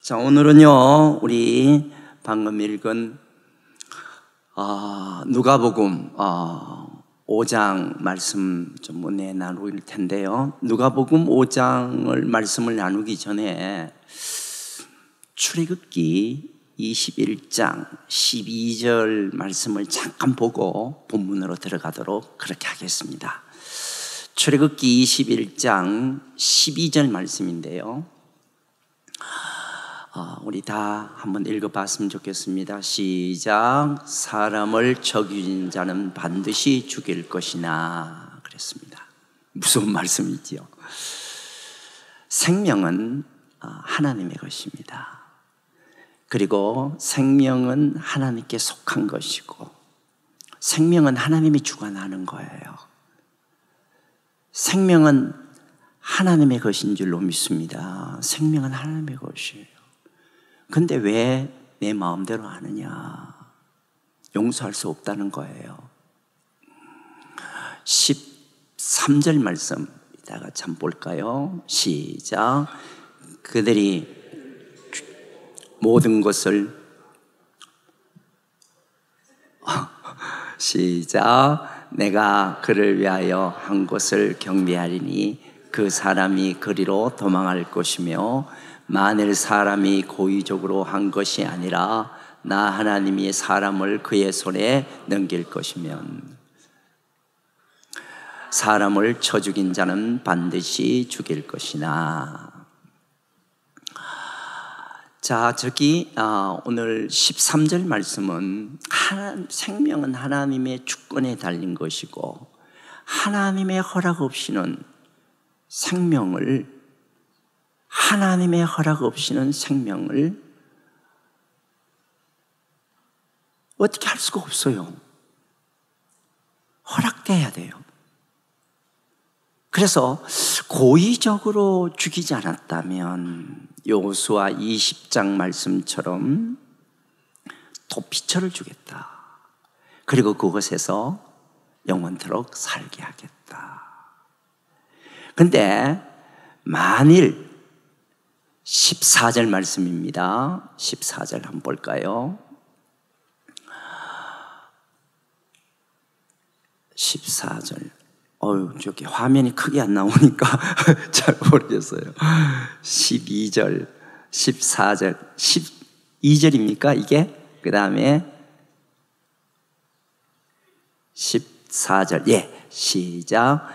자, 오늘은요, 우리 방금 읽은 누가복음 5장 말씀 좀 은혜 나눌 텐데요. 누가복음 5장을 말씀을 나누기 전에 출애굽기 21장 12절 말씀을 잠깐 보고 본문으로 들어가도록 그렇게 하겠습니다. 출애굽기 21장 12절 말씀인데요. 우리 다 한번 읽어봤으면 좋겠습니다. 시작. 사람을 죽인 자는 반드시 죽일 것이나 그랬습니다. 무서운 말씀이지요. 생명은 하나님의 것입니다. 그리고 생명은 하나님께 속한 것이고 생명은 하나님이 주관하는 거예요. 생명은 하나님의 것인 줄로 믿습니다. 생명은 하나님의 것이에요. 근데 왜 내 마음대로 하느냐? 용서할 수 없다는 거예요. 13절 말씀 이따가 참 볼까요? 시작. 그들이 모든 것을 시작. 내가 그를 위하여 한 것을 경배하리니 그 사람이 그리로 도망할 것이며 만일 사람이 고의적으로 한 것이 아니라 나 하나님이 사람을 그의 손에 넘길 것이면 사람을 쳐 죽인 자는 반드시 죽일 것이나. 자, 저기 오늘 13절 말씀은 생명은 하나님의 주권에 달린 것이고 하나님의 허락 없이는 하나님의 허락 없이는 생명을 어떻게 할 수가 없어요. 허락돼야 돼요. 그래서 고의적으로 죽이지 않았다면 여호수아 20장 말씀처럼 도피처를 주겠다. 그리고 그곳에서 영원토록 살게 하겠다. 그런데 만일 14절 말씀입니다. 14절 한번 볼까요? 14절. 저기 화면이 크게 안 나오니까 잘 모르겠어요. 12절, 14절, 12절입니까? 이게? 그 다음에 14절. 예, 시작.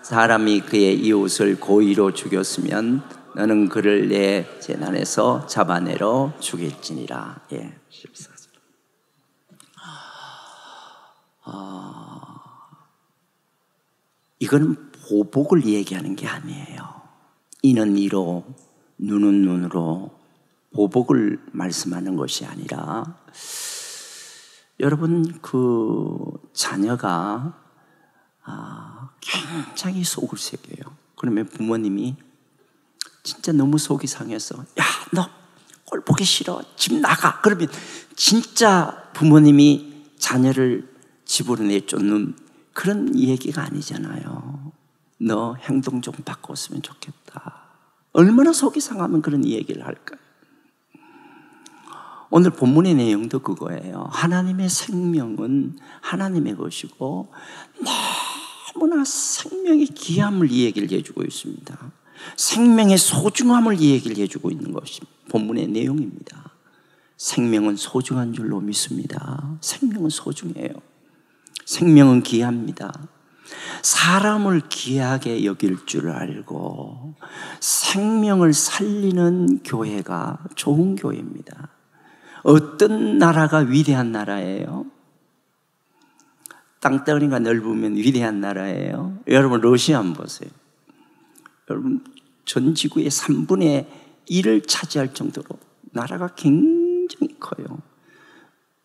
사람이 그의 이웃을 고의로 죽였으면 너는 그를 내 재난에서 잡아내러 죽일지니라. 예, 14절. 이건 보복을 얘기하는 게 아니에요. 이는 이로 눈은 눈으로 보복을 말씀하는 것이 아니라 여러분 그 자녀가 굉장히 속을 새겨요. 그러면 부모님이 진짜 너무 속이 상해서 야, 너 꼴 보기 싫어. 집 나가. 그러면 진짜 부모님이 자녀를 집으로 내쫓는 그런 얘기가 아니잖아요. 너 행동 좀 바꿨으면 좋겠다. 얼마나 속이 상하면 그런 얘기를 할까요? 오늘 본문의 내용도 그거예요. 하나님의 생명은 하나님의 것이고 너무나 생명의 귀함을 이 얘기를 해주고 있습니다. 생명의 소중함을 이 얘기를 해주고 있는 것이 본문의 내용입니다. 생명은 소중한 줄로 믿습니다. 생명은 소중해요. 생명은 귀합니다. 사람을 귀하게 여길 줄 알고 생명을 살리는 교회가 좋은 교회입니다. 어떤 나라가 위대한 나라예요? 땅덩이가 넓으면 위대한 나라예요. 여러분 러시아 한번 보세요. 여러분 전 지구의 3분의 1을 차지할 정도로 나라가 굉장히 커요.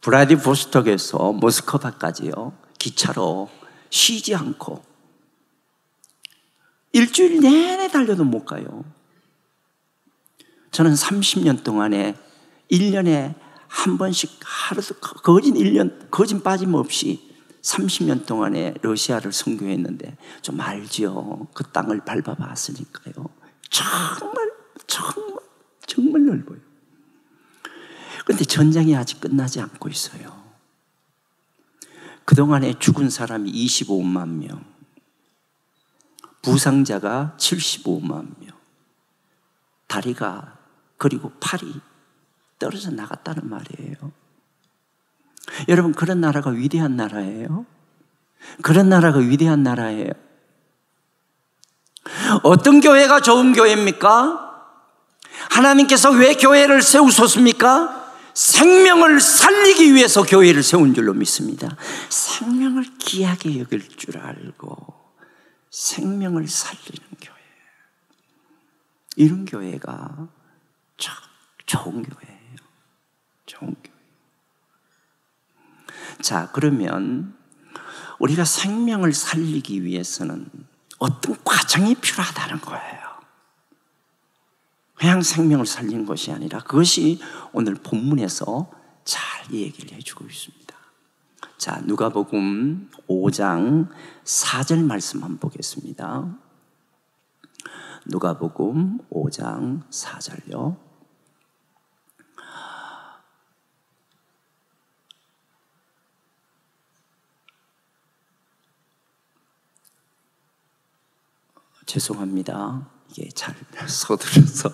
브라디보스톡에서 모스크바까지요. 기차로 쉬지 않고 일주일 내내 달려도 못 가요. 저는 30년 동안에 1년에 한 번씩 하루도 거진 빠짐없이 30년 동안에 러시아를 선교했는데 좀 알죠. 그 땅을 밟아봤으니까요. 정말 넓어요. 그런데 전쟁이 아직 끝나지 않고 있어요. 그동안에 죽은 사람이 25만 명, 부상자가 75만 명, 다리가 그리고 팔이 떨어져 나갔다는 말이에요. 여러분, 그런 나라가 위대한 나라예요. 그런 나라가 위대한 나라예요. 어떤 교회가 좋은 교회입니까? 하나님께서 왜 교회를 세우셨습니까? 생명을 살리기 위해서 교회를 세운 줄로 믿습니다. 생명을 귀하게 여길 줄 알고 생명을 살리는 교회, 이런 교회가 참 좋은 교회예요. 좋은 교회. 자, 그러면 우리가 생명을 살리기 위해서는 어떤 과정이 필요하다는 거예요. 그냥 생명을 살리는 것이 아니라 그것이 오늘 본문에서 잘 얘기를 해주고 있습니다. 자, 누가복음 5장 4절 말씀 한번 보겠습니다. 누가복음 5장 4절요. 죄송합니다. 이게 잘 서둘러서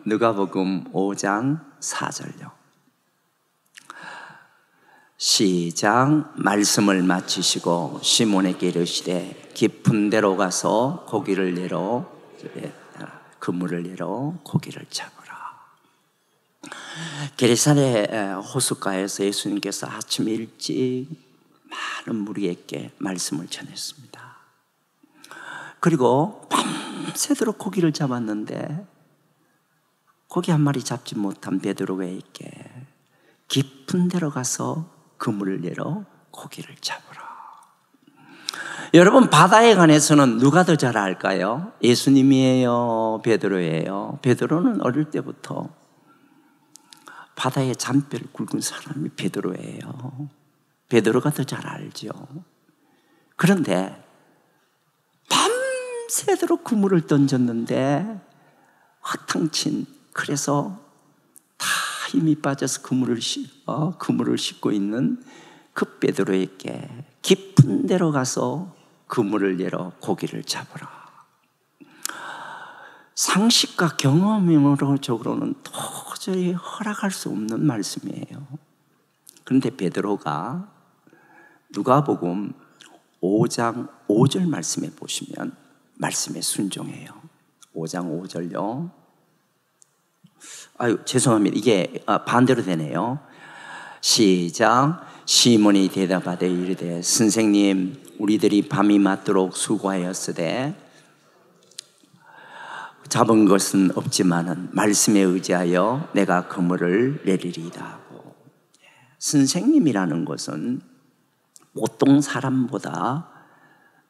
누가복음 5장 4절요. 시작. 말씀을 마치시고 시몬에게 이르시되 깊은 데로 가서 고기를 내러 그물을 내러 고기를 잡으라. 게리사네 호숫가에서 예수님께서 아침 일찍 많은 무리에게 말씀을 전했습니다. 그리고 밤새도록 고기를 잡았는데 고기 한 마리 잡지 못한 베드로에게 깊은 데로 가서 그물을 내러 고기를 잡으라. 여러분, 바다에 관해서는 누가 더 잘 알까요? 예수님이에요? 베드로예요? 베드로는 어릴 때부터 바다에 잔뼈를 굵은 사람이 베드로예요. 베드로가 더 잘 알죠. 그런데 밤새도록 그물을 던졌는데 화탕친, 그래서 다 힘이 빠져서 그물을 싣고 있는 그 베드로에게 깊은 데로 가서 그물을 내러 고기를 잡으라. 상식과 경험으로는 도저히 허락할 수 없는 말씀이에요. 그런데 베드로가 누가복음 5장 5절 말씀에 보시면 말씀에 순종해요. 5장 5절요. 죄송합니다. 이게 반대로 되네요. 시작. 시몬이 대답하되 이르되 선생님, 우리들이 밤이 맞도록 수고하였으되 잡은 것은 없지만은 말씀에 의지하여 내가 그물을 내리리이다 하고. 선생님이라는 것은 보통 사람보다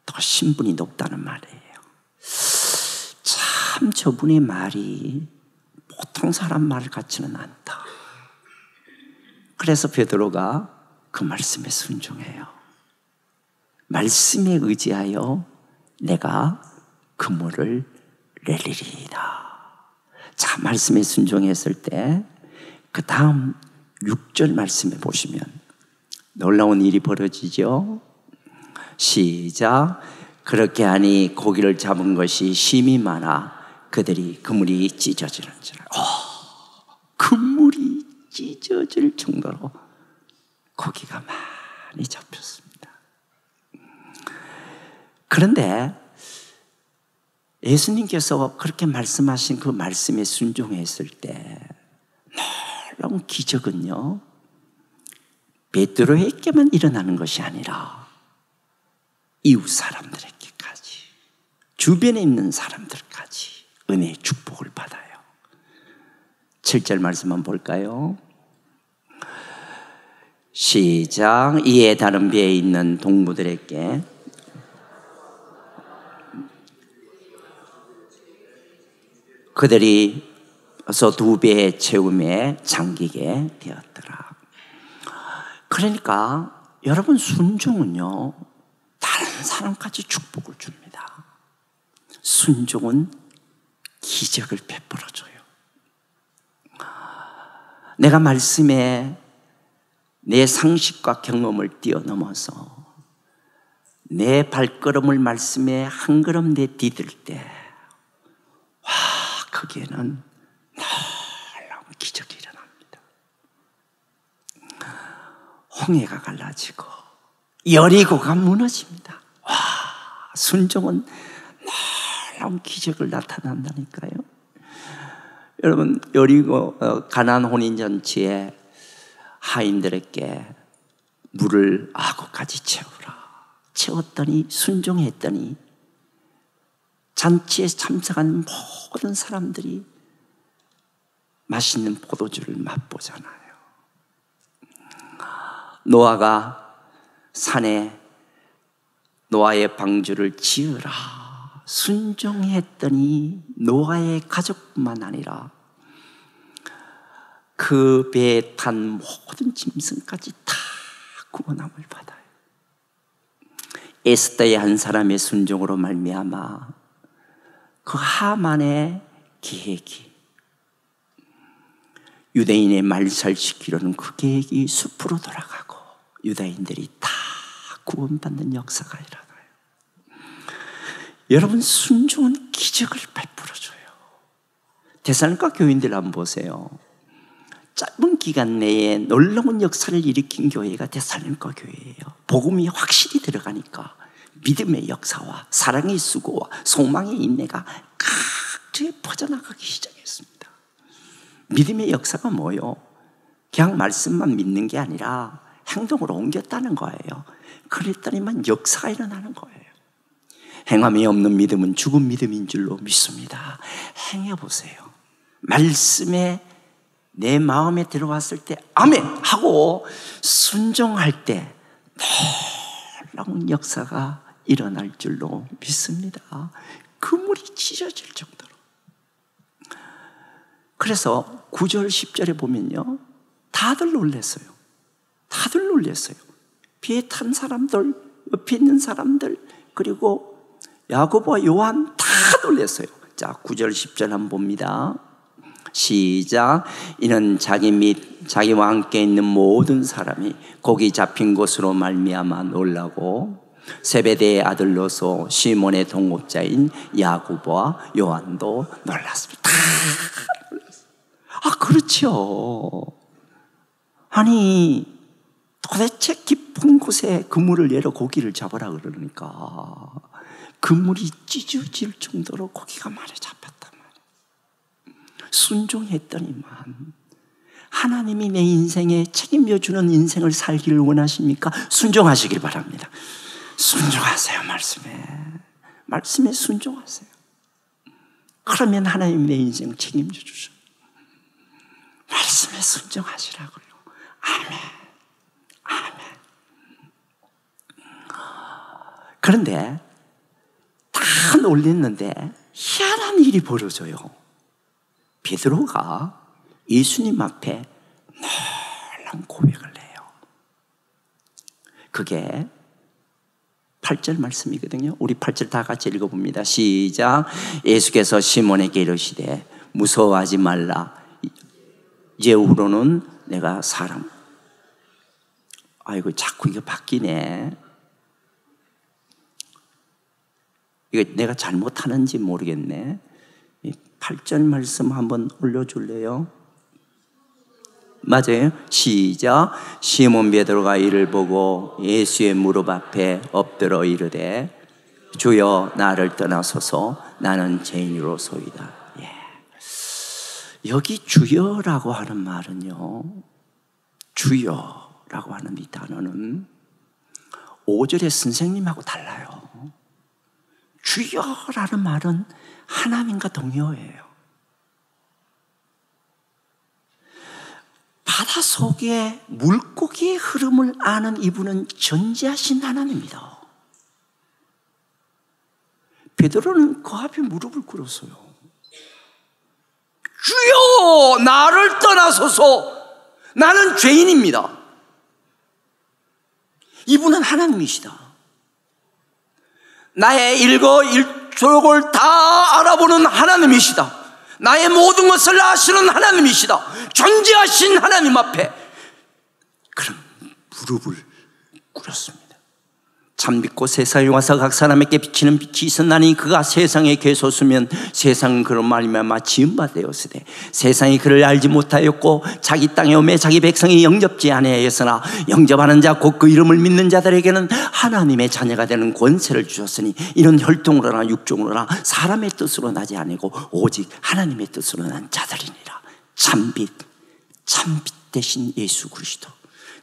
더 신분이 높다는 말이에요. 참 저분의 말이 보통 사람 말 같지는 않다. 그래서 베드로가 그 말씀에 순종해요. 말씀에 의지하여 내가 그물을 내리리이다. 자, 말씀에 순종했을 때 그 다음 6절 말씀에 보시면 놀라운 일이 벌어지죠. 시작. 그렇게 하니 고기를 잡은 것이 심히 많아 그들이 그물이 찢어지는지라. 그물이 찢어질 정도로 고기가 많이 잡혔습니다. 그런데 예수님께서 그렇게 말씀하신 그 말씀에 순종했을 때 놀라운 기적은요, 베드로에게만 일어나는 것이 아니라 이웃 사람들에게까지, 주변에 있는 사람들까지 은혜의 축복을 받아요. 7절 말씀만 볼까요? 시작. 이에 다른 배에 있는 동무들에게 그들이 어서 2배의 채움에 잠기게 되었더라. 그러니까 여러분, 순종은요 다른 사람까지 축복을 줍니다. 순종은 기적을 베풀어줘요. 내가 말씀에 내 상식과 경험을 뛰어넘어서 내 발걸음을 말씀에 한 걸음 내디딜 때, 와, 거기에는 놀라운 기적이 일어납니다. 홍해가 갈라지고 여리고가 무너집니다. 와, 순종은 놀라운 기적을 나타난다니까요. 여러분, 여리고 가나안 혼인잔치에 하인들에게 물을 아구까지 채웠더니, 순종했더니 잔치에 참석한 모든 사람들이 맛있는 포도주를 맛보잖아요. 노아가 산에 노아의 방주를 지으라 순종했더니 노아의 가족뿐만 아니라 그 배에 탄 모든 짐승까지 다 구원함을 받아요. 에스더의 한 사람의 순종으로 말미암아 그 하만의 계획이, 유대인의 말살시키려는 그 계획이 숲으로 돌아가고 유다인들이 다 구원받는 역사가 일어나요. 여러분, 순종은 기적을 베풀어줘요. 데살로니가 교인들 한번 보세요. 짧은 기간 내에 놀라운 역사를 일으킨 교회가 데살로니가 교회예요. 복음이 확실히 들어가니까 믿음의 역사와 사랑의 수고와 소망의 인내가 각지에 퍼져나가기 시작했습니다. 믿음의 역사가 뭐예요? 그냥 말씀만 믿는 게 아니라 행동으로 옮겼다는 거예요. 그랬더니만 역사가 일어나는 거예요. 행함이 없는 믿음은 죽은 믿음인 줄로 믿습니다. 행해보세요. 말씀에 내 마음에 들어왔을 때 아멘 하고 순종할 때 놀라운 역사가 일어날 줄로 믿습니다. 그물이 찢어질 정도로. 그래서 9절 10절에 보면요, 다들 놀랐어요. 다들 놀랐어요. 배에 탄 사람들, 옆에 있는 사람들, 그리고 야고보와 요한 다 놀랐어요. 자, 9절 10절 한번 봅니다. 시작. 이는 자기 및 자기와 함께 있는 모든 사람이 고기 잡힌 것으로 말미암아 놀라고 세베대의 아들로서 시몬의 동업자인 야고보와 요한도 놀랐습니다. 다 놀랐어요. 아, 그렇죠. 아니, 도대체 깊은 곳에 그물을 내려 고기를 잡으라 그러니까 그물이 찢어질 정도로 고기가 많이 잡혔단 말이에요. 순종했더니만 하나님이 내 인생에 책임져 주는 인생을 살기를 원하십니까? 순종하시길 바랍니다. 순종하세요. 말씀에 순종하세요. 그러면 하나님이 내 인생을 책임져 주셔. 말씀에 순종하시라고요. 아멘. 그런데 다 놀랬는데 희한한 일이 벌어져요. 베드로가 예수님 앞에 놀라운 고백을 해요. 그게 8절 말씀이거든요. 우리 8절 다 같이 읽어봅니다. 시작. 예수께서 시몬에게 이르시되 무서워하지 말라. 이제후로는 내가 사람. 아이고, 자꾸 이거 바뀌네. 이거 내가 잘못하는지 모르겠네. 8절 말씀 한번 올려줄래요? 맞아요. 시작. 시몬 베드로가 이를 보고 예수의 무릎 앞에 엎드려 이르되 주여 나를 떠나소서 나는 죄인으로소이다. 예. 여기 주여라고 하는 말은요, 주여라고 하는 이 단어는 5절의 선생님하고 달라요. 주여라는 말은 하나님과 동요예요. 바다 속에 물고기의 흐름을 아는 이분은 전지하신 하나님입니다. 베드로는 그 앞에 무릎을 꿇었어요. 주여 나를 떠나소서 나는 죄인입니다. 이분은 하나님이시다. 나의 일거일족을 다 알아보는 하나님이시다. 나의 모든 것을 아시는 하나님이시다. 존재하신 하나님 앞에 그런 무릎을 꿇었습니다. 참 믿고 세상에 와서 각 사람에게 비치는 빛이 있었나니 그가 세상에 계셨으면 세상은 그런 말미암아 지음바 되었으되 세상이 그를 알지 못하였고 자기 땅에 오매 자기 백성이 영접지 아니하였으나 영접하는 자 곧 그 이름을 믿는 자들에게는 하나님의 자녀가 되는 권세를 주셨으니 이는 혈통으로나 육종으로나 사람의 뜻으로 나지 아니고 오직 하나님의 뜻으로 난 자들이니라. 참빛 대신 예수 그리스도,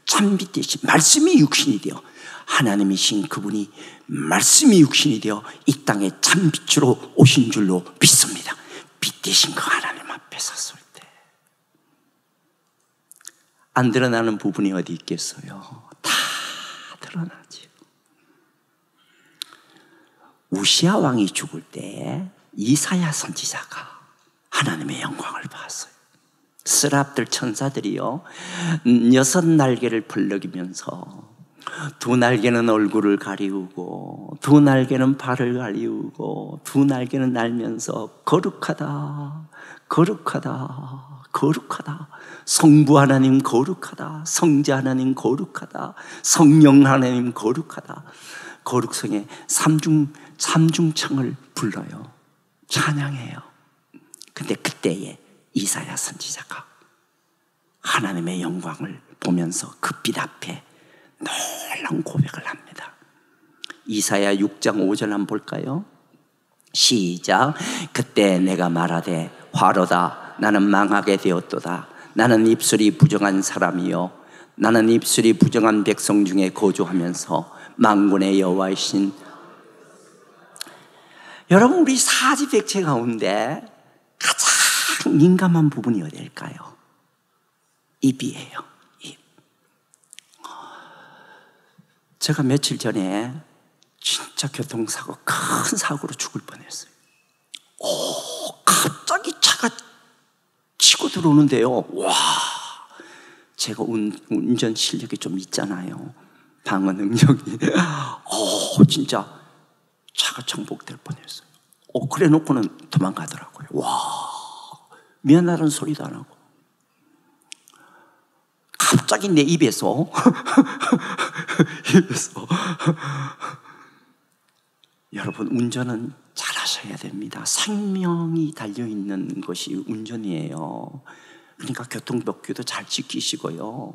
참빛 대신 말씀이 육신이 되어 하나님이신 그분이 말씀이 육신이 되어 이 땅에 참빛으로 오신 줄로 믿습니다. 빛 대신 그 하나님 앞에 섰을 때 안 드러나는 부분이 어디 있겠어요? 다 드러나지. 우시아 왕이 죽을 때 이사야 선지자가 하나님의 영광을 봤어요. 스랍들 천사들이요 6 날개를 벌럭이면서 두 날개는 얼굴을 가리우고 두 날개는 발을 가리우고 두 날개는 날면서 거룩하다 거룩하다 거룩하다, 성부 하나님 거룩하다, 성자 하나님 거룩하다, 성령 하나님 거룩하다, 거룩성의 삼중창을 불러요. 찬양해요. 근데 그때에 이사야 선지자가 하나님의 영광을 보면서 그 빛 앞에 놀라운 고백을 합니다. 이사야 6장 5절 한번 볼까요? 시작. 그때 내가 말하되 화로다 나는 망하게 되었도다. 나는 입술이 부정한 사람이요 나는 입술이 부정한 백성 중에 거주하면서 만군의 여호와이신. 여러분, 우리 사지백체 가운데 가장 민감한 부분이 어디일까요? 입이에요. 입. 제가 며칠 전에 진짜 교통사고, 큰 사고로 죽을 뻔했어요. 갑자기 차가 치고 들어오는데요. 와, 제가 운전 실력이 좀 있잖아요. 방어 능력이. 진짜 차가 정복될 뻔했어요. 그래 놓고는 도망가더라고요. 와, 미안하다는 소리도 안 하고. 갑자기 내 입에서 여러분, 운전은 잘 하셔야 됩니다. 생명이 달려있는 것이 운전이에요. 그러니까 교통법규도 잘 지키시고요.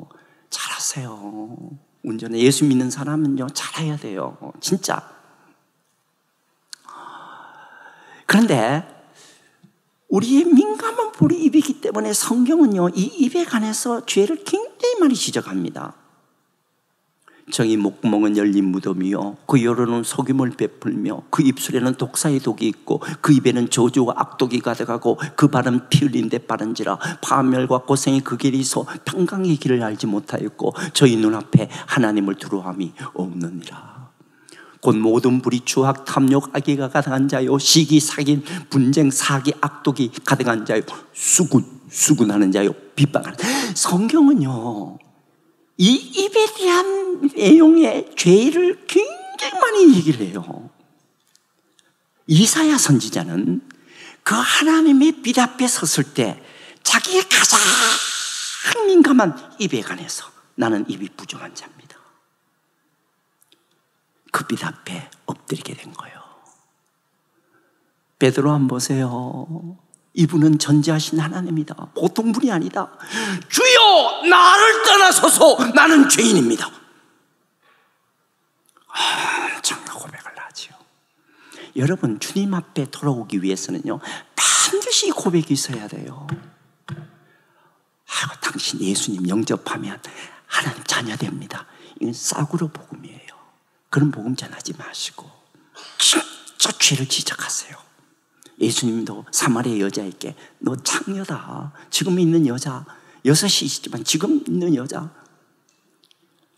잘 하세요. 운전에 예수 믿는 사람은요, 잘 해야 돼요. 진짜. 그런데 우리의 민감한 볼이 입이기 때문에 성경은요, 이 입에 관해서 죄를 굉장히 많이 지적합니다. 정이 목구멍은 열린 무덤이요 그 혀로는 속임을 베풀며 그 입술에는 독사의 독이 있고 그 입에는 저주와 악독이 가득하고 그 발은 피 흘린 데 빠른지라 파멸과 고생이 그 길이 있어 평강의 길을 알지 못하였고 저희 눈앞에 하나님을 두려움이 없느니라. 곧 모든 불의 추악 탐욕 악의가 가득한 자요 시기 사기 분쟁 사기 악독이 가득한 자요 수군하는 자요 빗방하는. 성경은요, 이 입에 대한 내용의 죄를 굉장히 많이 얘기를 해요. 이사야 선지자는 그 하나님의 빛 앞에 섰을 때 자기의 가장 민감한 입에 관해서 나는 입이 부정한 자입니다. 그 빛 앞에 엎드리게 된 거예요. 베드로 한번 보세요. 이분은 전지하신 하나님이다. 보통 분이 아니다. 주여 나를 떠나소서 나는 죄인입니다. 정말 고백을 하지요. 여러분, 주님 앞에 돌아오기 위해서는요, 반드시 고백이 있어야 돼요. 당신 예수님 영접하면 하나님 자녀 됩니다. 이건 싸구려 복음이에요. 그런 복음 전하지 마시고 진짜 죄를 지적하세요. 예수님도 사마리아 여자에게 너 창녀다. 지금 있는 여자, 6이지만 지금 있는 여자.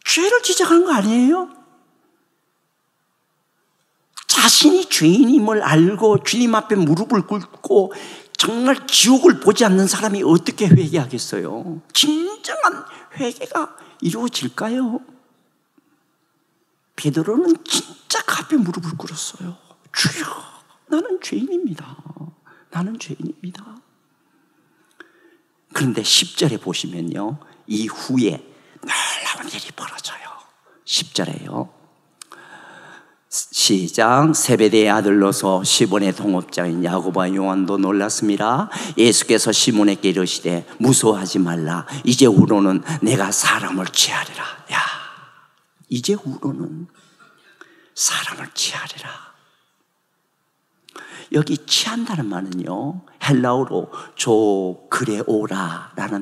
죄를 지적하는 거 아니에요? 자신이 죄인임을 알고 주님 앞에 무릎을 꿇고 정말 지옥을 보지 않는 사람이 어떻게 회개하겠어요? 진정한 회개가 이루어질까요? 베드로는 진짜 그 앞에 무릎을 꿇었어요. 주여, 나는 죄인입니다. 나는 죄인입니다. 그런데 10절에 보시면요, 이후에 놀라운 일이 벌어져요. 10절에요. 시작. 세베대의 아들로서 시몬의 동업자인 야고보와 요한도 놀랐습니다. 예수께서 시몬에게 이르시되 무서워하지 말라. 이제후로는 내가 사람을 취하리라. 야, 이제후로는 사람을 취하리라. 여기 취한다는 말은요, 헬라어로 조그레오라라는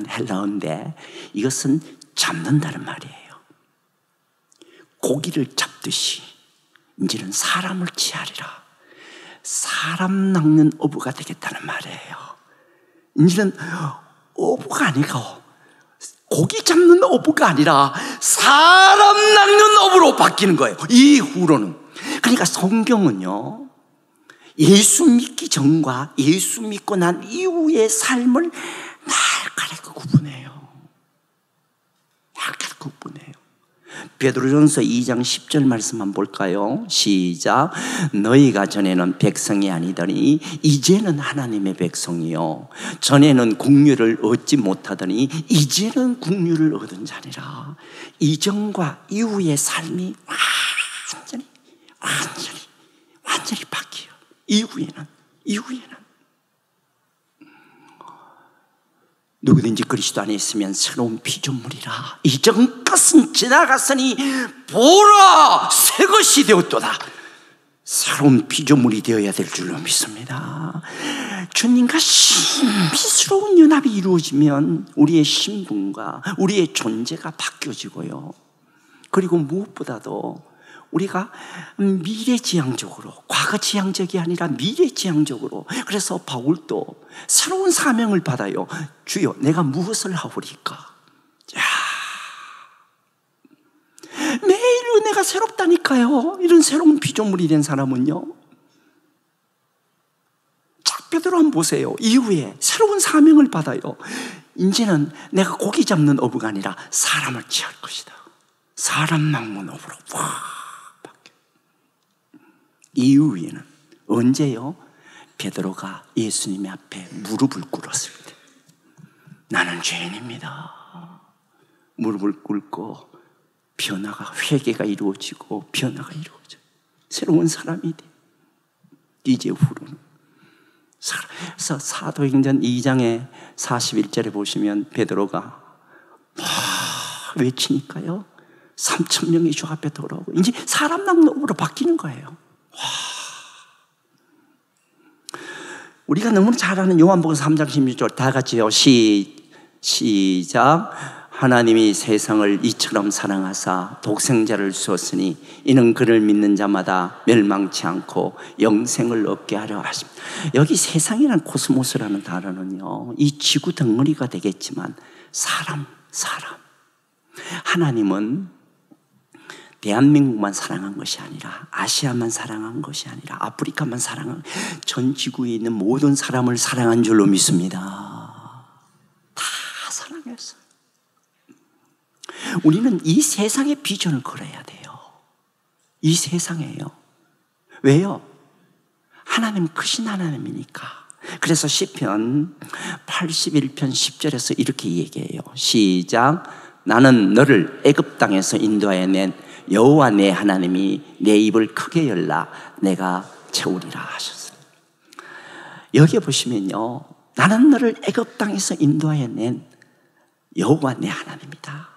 헬라어인데 이것은 잡는다는 말이에요. 고기를 잡듯이 이제는 사람을 취하리라. 사람 낚는 어부가 되겠다는 말이에요. 이제는 어부가 아니고 고기 잡는 어부가 아니라 사람 낚는 어부로 바뀌는 거예요. 이후로는. 그러니까 성경은요, 예수 믿기 전과 예수 믿고 난 이후의 삶을 날카롭게 구분해요. 날카롭게 구분해요. 베드로전서 2장 10절 말씀 한번 볼까요? 시작. 너희가 전에는 백성이 아니더니 이제는 하나님의 백성이요, 전에는 국류를 얻지 못하더니 이제는 국류를 얻은 자니라. 이전과 이후의 삶이 완전히 바뀌어요. 이후에는 누구든지 그리스도 안에 있으면 새로운 피조물이라. 이전 것은 지나갔으니 보라, 새 것이 되었도다. 새로운 피조물이 되어야 될 줄로 믿습니다. 주님과 신비스러운 연합이 이루어지면 우리의 신분과 우리의 존재가 바뀌어지고요, 그리고 무엇보다도 우리가 미래지향적으로, 과거지향적이 아니라 미래지향적으로. 그래서 바울도 새로운 사명을 받아요. 주여, 내가 무엇을 하오리까? 매일 은혜가 새롭다니까요. 이런 새로운 피조물이 된 사람은요, 자, 베드로 한번 보세요. 이후에 새로운 사명을 받아요. 이제는 내가 고기 잡는 어부가 아니라 사람을 취할 것이다. 사람 낚는 어부로 이후에는 언제요? 베드로가 예수님의 앞에 무릎을 꿇었을 때, 나는 죄인입니다. 무릎을 꿇고 변화가, 회개가 이루어지고 변화가 이루어져요. 새로운 사람이 돼. 이제후로는. 그래서 사도행전 2장의 41절에 보시면 베드로가 외치니까요, 3,000명이 주 앞에 돌아오고 이제 사람 낚는 어부로 바뀌는 거예요. 우리가 너무나 잘 아는 요한복음 3장 16절 다 같이요. 시작. 하나님이 세상을 이처럼 사랑하사 독생자를 주었으니 이는 그를 믿는 자마다 멸망치 않고 영생을 얻게 하려 하십니다. 여기 세상이라는 코스모스라는 단어는요, 이 지구 덩어리가 되겠지만 사람. 하나님은 대한민국만 사랑한 것이 아니라, 아시아만 사랑한 것이 아니라, 아프리카만 사랑한, 전 지구에 있는 모든 사람을 사랑한 줄로 믿습니다. 다 사랑했어요. 우리는 이 세상의 비전을 걸어야 돼요. 이 세상에요. 왜요? 하나님 크신 하나님이니까. 그래서 시편 81편 10절에서 이렇게 얘기해요. 시작. 나는 너를 애굽 땅에서 인도하여 낸 여호와 내 하나님이 내 입을 크게 열라 내가 채우리라 하셨어요. 여기에 보시면요, 나는 너를 애굽 땅에서 인도하여 낸 여호와 내 하나님이다.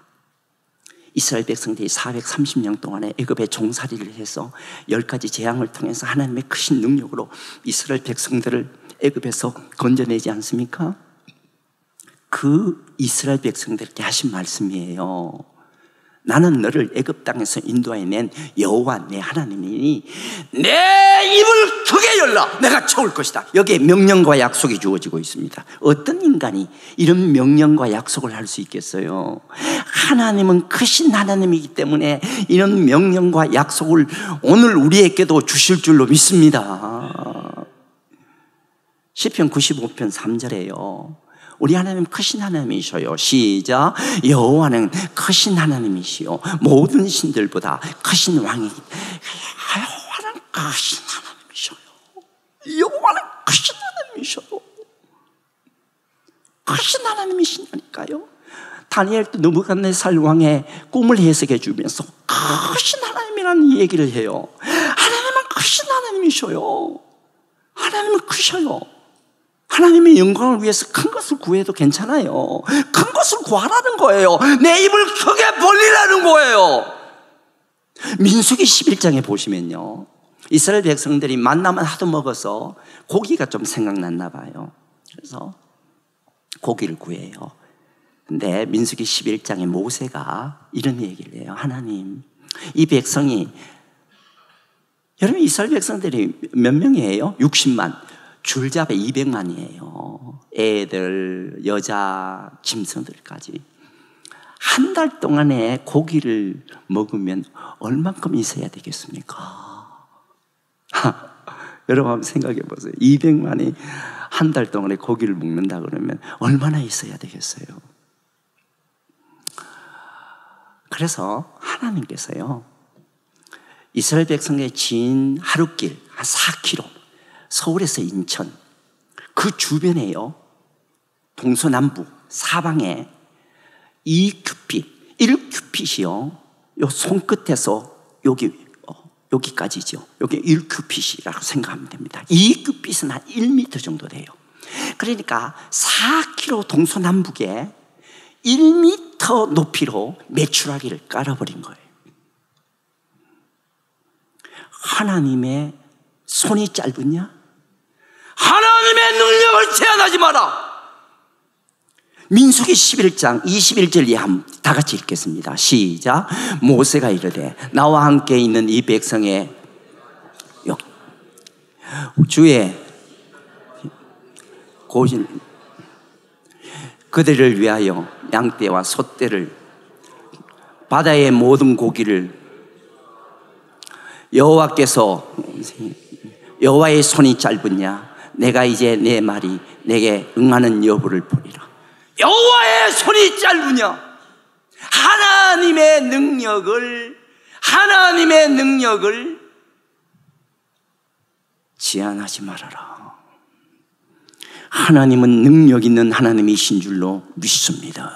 이스라엘 백성들이 430년 동안에 애굽에 종살이를 해서 10가지 재앙을 통해서 하나님의 크신 능력으로 이스라엘 백성들을 애굽에서 건져내지 않습니까? 그 이스라엘 백성들에게 하신 말씀이에요. 나는 너를 애굽 땅에서 인도하여 낸 여호와 내 하나님이니 내 입을 크게 열라 내가 채울 것이다. 여기에 명령과 약속이 주어지고 있습니다. 어떤 인간이 이런 명령과 약속을 할 수 있겠어요? 하나님은 크신 하나님이기 때문에 이런 명령과 약속을 오늘 우리에게도 주실 줄로 믿습니다. 시편 95편 3절에요. 우리 하나님 크신 하나님이셔요. 시작. 여호와는 크신 하나님이시요 모든 신들보다 크신 왕이. 여호와는 크신 하나님이셔요. 여호와는 크신 하나님이셔요. 크신 하나님. 하나님이시냐니까요. 다니엘도 느부갓네살 왕의 꿈을 해석해 주면서 크신 하나님이라는 얘기를 해요. 하나님은 크신 하나님이셔요. 하나님은 크셔요. 하나님의 영광을 위해서 큰 것을 구해도 괜찮아요. 큰 것을 구하라는 거예요. 내 입을 크게 벌리라는 거예요. 민수기 11장에 보시면요, 이스라엘 백성들이 만나만 하도 먹어서 고기가 좀 생각났나 봐요. 그래서 고기를 구해요. 근데 민수기 11장에 모세가 이런 얘기를 해요. 하나님, 이 백성이, 여러분 이스라엘 백성들이 몇 명이에요? 60만. 줄잡아 200만이에요. 애들, 여자, 짐승들까지. 한 달 동안에 고기를 먹으면 얼만큼 있어야 되겠습니까? 여러분 한번 생각해 보세요. 200만이 한 달 동안에 고기를 먹는다 그러면 얼마나 있어야 되겠어요? 그래서 하나님께서요, 이스라엘 백성의 진 하룻길 한 4km, 서울에서 인천 그 주변에요, 동서남북 사방에 2큐핏, 1큐핏이요, 요 손끝에서 여기까지죠. 여기 1큐핏이라고 생각하면 됩니다. 2큐핏은 한 1m 정도 돼요. 그러니까 4km 동서남북에 1m 높이로 메추라기를 깔아버린 거예요. 하나님의 손이 짧으냐? 하나님의 능력을 제한하지 마라. 민수기 11장 21절 이하 다 같이 읽겠습니다. 시작. 모세가 이르되 나와 함께 있는 이 백성의 주의 고신 그들을 위하여 양떼와 소떼를 바다의 모든 고기를 여호와의 손이 짧으냐? 내가 이제 내 말이 내게 응하는 여부를 보리라. 여호와의 손이 짧으냐? 하나님의 능력을 제한하지 말아라. 하나님은 능력 있는 하나님이신 줄로 믿습니다.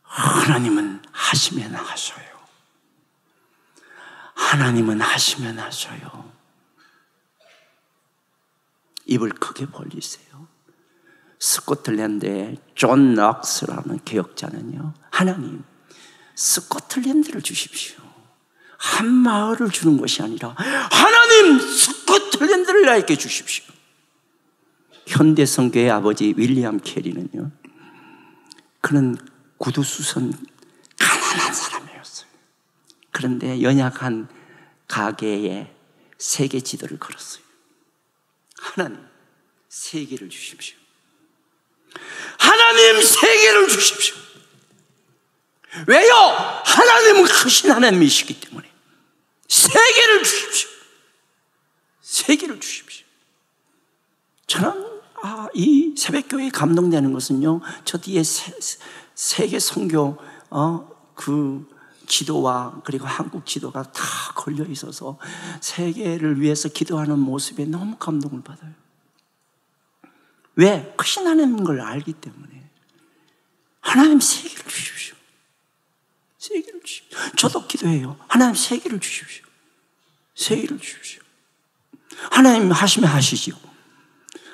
하나님은 하시면 하셔요. 하나님은 하시면 하셔요. 입을 크게 벌리세요. 스코틀랜드의 존 락스라는 개혁자는요, 하나님, 스코틀랜드를 주십시오. 한 마을을 주는 것이 아니라 하나님, 스코틀랜드를 나에게 주십시오. 현대성교의 아버지 윌리엄 캐리는요, 그는 구두수선 가난한 사람이었어요. 그런데 연약한 가게에 세계 지도를 걸었어요. 하나님, 세계를 주십시오. 하나님, 세계를 주십시오. 왜요? 하나님은 크신 하나님이시기 때문에. 세계를 주십시오. 세계를 주십시오. 저는 이 새벽교회에 감동되는 것은요, 저 뒤에 세계 선교 그 지도와 그리고 한국 지도가 다 걸려 있어서 세계를 위해서 기도하는 모습에 너무 감동을 받아요. 왜? 크신 하나님인 걸 알기 때문에. 하나님, 세계를 주십시오. 세계를 주십시오. 저도 기도해요. 하나님, 세계를 주십시오. 세계를 주십시오. 하나님 하시면 하시지요.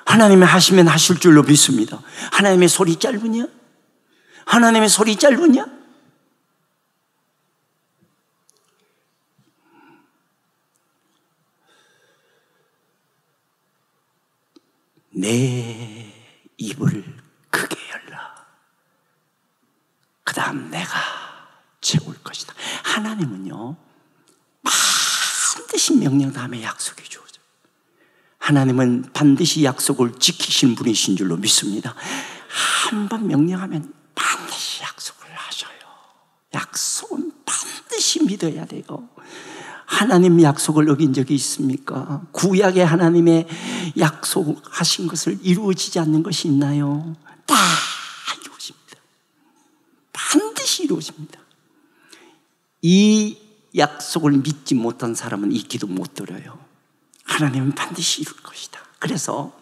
하나님이 하시면 하실 줄로 믿습니다. 하나님의 소리 짧으냐? 하나님의 소리 짧으냐? 내 입을 크게 열라. 그 다음 내가 채울 것이다. 하나님은요, 반드시 명령 다음에 약속해 주어져요. 하나님은 반드시 약속을 지키신 분이신 줄로 믿습니다. 한번 명령하면 반드시 약속을 하셔요. 약속은 반드시 믿어야 돼요. 하나님 약속을 어긴 적이 있습니까? 구약의 하나님의 약속하신 것을 이루어지지 않는 것이 있나요? 다 이루어집니다. 반드시 이루어집니다. 이 약속을 믿지 못한 사람은 이 기도 못 드려요. 하나님은 반드시 이룰 것이다. 그래서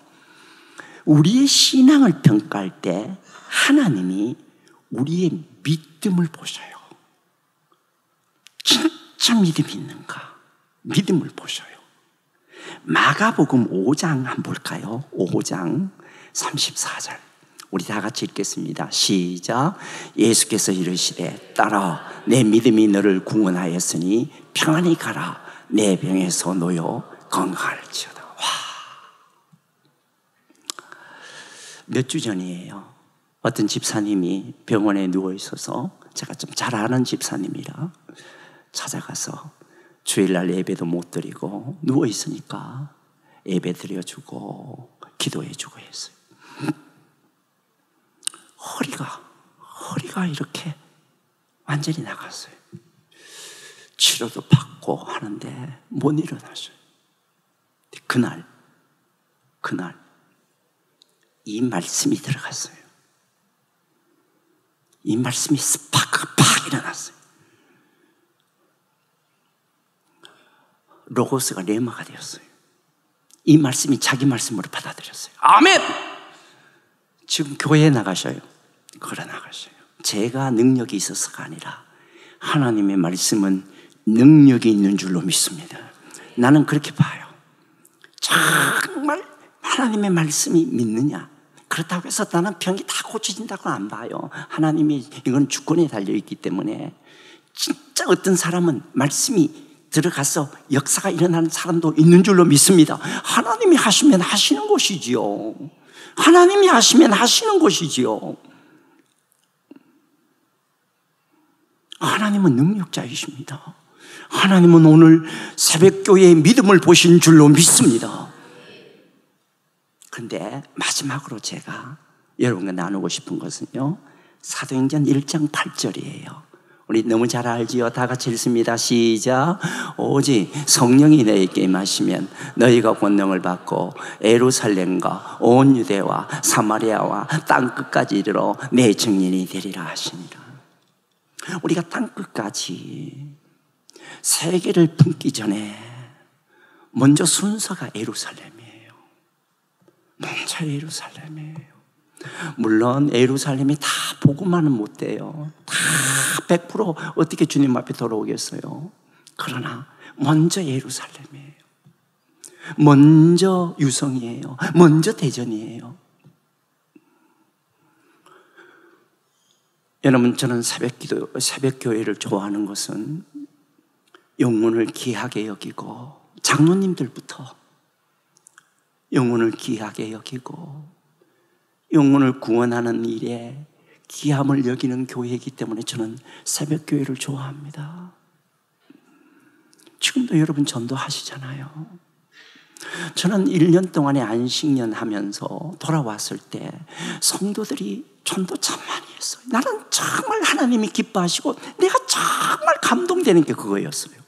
우리의 신앙을 평가할 때 하나님이 우리의 믿음을 보셔요. 진짜 믿음이 있는가? 믿음을 보셔요. 마가복음 5장 한번 볼까요? 5장 34절. 우리 다 같이 읽겠습니다. 시작. 예수께서 이르시되 딸아 내 믿음이 너를 구원하였으니 평안히 가라. 내 병에서 놓여 건강할지어다. 와. 몇 주 전이에요. 어떤 집사님이 병원에 누워 있어서 제가 좀 잘 아는 집사님이라 찾아가서 주일날 예배도 못 드리고 누워 있으니까 예배 드려주고 기도해주고 했어요. 허리가 이렇게 완전히 나갔어요. 치료도 받고 하는데 못 일어났어요. 그날 이 말씀이 들어갔어요. 이 말씀이 스파크가 팍 일어났어요. 로고스가 레마가 되었어요. 이 말씀이 자기 말씀으로 받아들였어요. 아멘! 지금 교회에 나가셔요. 걸어 나가셔요. 제가 능력이 있어서가 아니라 하나님의 말씀은 능력이 있는 줄로 믿습니다. 나는 그렇게 봐요. 정말 하나님의 말씀이 믿느냐? 그렇다고 해서 나는 병이 다 고쳐진다고 안 봐요. 하나님이 이건 주권에 달려있기 때문에 진짜 어떤 사람은 말씀이 들어가서 역사가 일어나는 사람도 있는 줄로 믿습니다. 하나님이 하시면 하시는 것이지요. 하나님이 하시면 하시는 것이지요. 하나님은 능력자이십니다. 하나님은 오늘 새벽교회의 믿음을 보신 줄로 믿습니다. 그런데 마지막으로 제가 여러분과 나누고 싶은 것은요, 사도행전 1장 8절이에요. 우리 너무 잘 알지요? 다 같이 읽습니다. 시작. 오직 성령이 너희에게 임하시면 너희가 권능을 받고 예루살렘과 온 유대와 사마리아와 땅끝까지 이르러 내 증인이 되리라 하시니라. 우리가 땅끝까지 세계를 품기 전에 먼저 순서가 예루살렘이에요. 먼저 예루살렘이에요. 물론 예루살렘이 다 보고만은 못 돼요. 다 100% 어떻게 주님 앞에 돌아오겠어요? 그러나 먼저 예루살렘이에요. 먼저 유성이에요. 먼저 대전이에요. 여러분, 저는 새벽 교회를 좋아하는 것은 영혼을 귀하게 여기고, 장로님들부터 영혼을 귀하게 여기고 영혼을 구원하는 일에 귀함을 여기는 교회이기 때문에 저는 새벽 교회를 좋아합니다. 지금도 여러분 전도하시잖아요. 저는 1년 동안의 안식년 하면서 돌아왔을 때 성도들이 전도 참 많이 했어요. 나는 정말 하나님이 기뻐하시고 내가 정말 감동되는 게 그거였어요.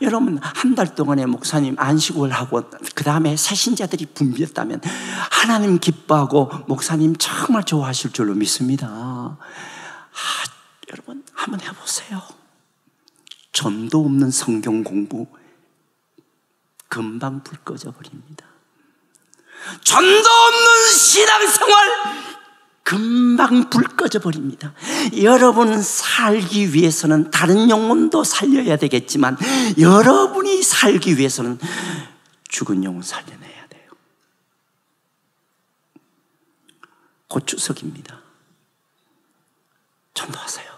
여러분, 한 달 동안에 목사님 안식을 하고 그 다음에 새신자들이 붐볐다면 하나님 기뻐하고 목사님 정말 좋아하실 줄로 믿습니다. 여러분 한번 해보세요. 전도 없는 성경 공부 금방 불 꺼져버립니다. 전도 없는 신앙생활 금방 불 꺼져버립니다. 여러분 살기 위해서는 다른 영혼도 살려야 되겠지만 여러분이 살기 위해서는 죽은 영혼 살려내야 돼요. 곧 추석입니다. 전도하세요.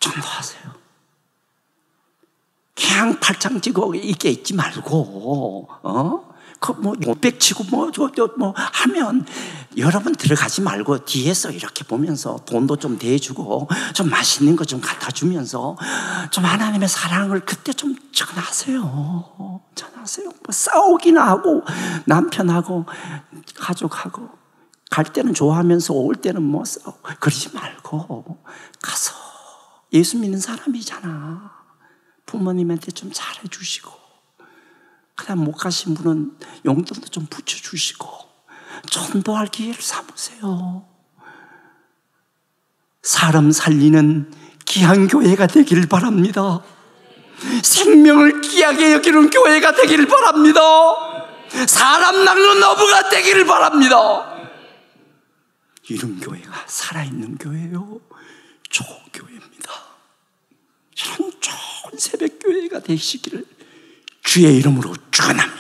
전도하세요. 그냥 팔짱 찌고 이게 있지 말고, 못 치고 하면 여러분 들어가지 말고 뒤에서 이렇게 보면서 돈도 좀 대주고 좀 맛있는 거 좀 갖다 주면서 좀 하나님의 사랑을 그때 좀 전하세요. 전하세요. 뭐 싸우기나 하고 남편하고 가족하고 갈 때는 좋아하면서 올 때는 뭐 싸우고 그러지 말고 가서 예수 믿는 사람이잖아. 부모님한테 좀 잘해주시고 그 다음 못 가신 분은 용돈도 좀 붙여주시고 전도할 기회를 삼으세요. 사람 살리는 귀한 교회가 되기를 바랍니다. 생명을 귀하게 여기는 교회가 되기를 바랍니다. 사람 낚는 어부가 되기를 바랍니다. 이런 교회가 살아있는 교회요, 좋은 교회입니다. 이런 좋은 새벽 교회가 되시기를 주의 이름으로 축원합니다.